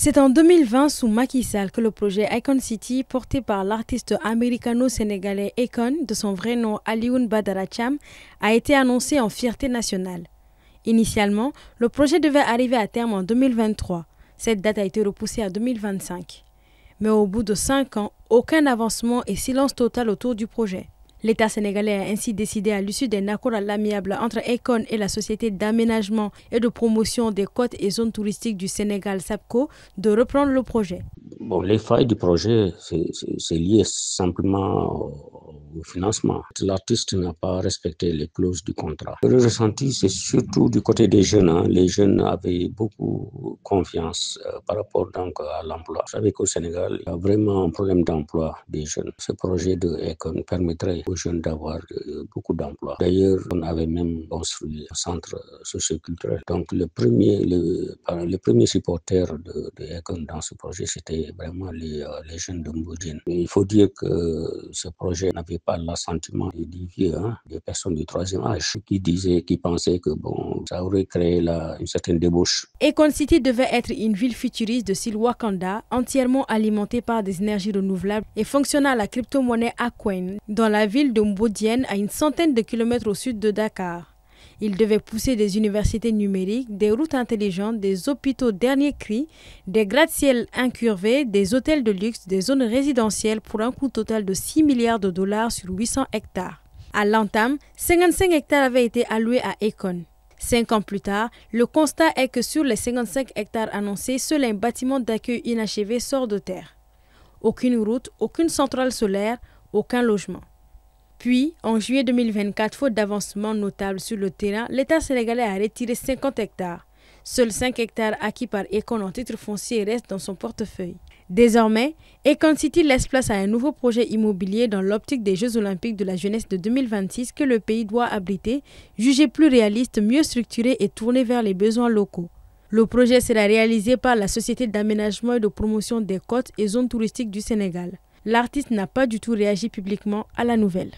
C'est en 2020, sous Macky Sall, que le projet Icon City, porté par l'artiste américano-sénégalais Akon, de son vrai nom Alioune Badara Thiam, a été annoncé en fierté nationale. Initialement, le projet devait arriver à terme en 2023. Cette date a été repoussée à 2025. Mais au bout de 5 ans, aucun avancement et silence total autour du projet. L'État sénégalais a ainsi décidé, à l'issue d'un accord à l'amiable entre Akon et la Société d'aménagement et de promotion des côtes et zones touristiques du Sénégal, SAPCO, de reprendre le projet. Bon, les failles du projet, c'est lié simplement au financement. L'artiste n'a pas respecté les clauses du contrat. Le ressenti, c'est surtout du côté des jeunes. Les jeunes avaient beaucoup confiance par rapport donc à l'emploi. Vous savez qu'au Sénégal, il y a vraiment un problème d'emploi des jeunes. Ce projet de Akon permettrait aux jeunes d'avoir beaucoup d'emplois. D'ailleurs, on avait même construit un centre socioculturel. Donc, le premier supporter de Akon dans ce projet, c'était vraiment les jeunes de Mbodjine. Il faut dire que ce projet n'avait pas l'assentiment des vieux, des personnes du troisième âge, qui pensaient que ça aurait créé une certaine débauche. Icon City devait être une ville futuriste de style Wakanda, entièrement alimentée par des énergies renouvelables et fonctionnant à la crypto-monnaie Aquain, dans la ville de Mbodjine, à une centaine de kilomètres au sud de Dakar. Il devait pousser des universités numériques, des routes intelligentes, des hôpitaux dernier cri, des gratte-ciel incurvés, des hôtels de luxe, des zones résidentielles pour un coût total de 6 milliards de dollars sur 800 hectares. À l'entame, 55 hectares avaient été alloués à Akon. 5 ans plus tard, le constat est que sur les 55 hectares annoncés, seul un bâtiment d'accueil inachevé sort de terre. Aucune route, aucune centrale solaire, aucun logement. Puis, en juillet 2024, faute d'avancement notable sur le terrain, l'État sénégalais a retiré 50 hectares. Seuls 5 hectares acquis par Akon en titre foncier restent dans son portefeuille. Désormais, Icon City laisse place à un nouveau projet immobilier dans l'optique des Jeux Olympiques de la jeunesse de 2026 que le pays doit abriter, jugé plus réaliste, mieux structuré et tourné vers les besoins locaux. Le projet sera réalisé par la Société d'aménagement et de promotion des côtes et zones touristiques du Sénégal. L'artiste n'a pas du tout réagi publiquement à la nouvelle.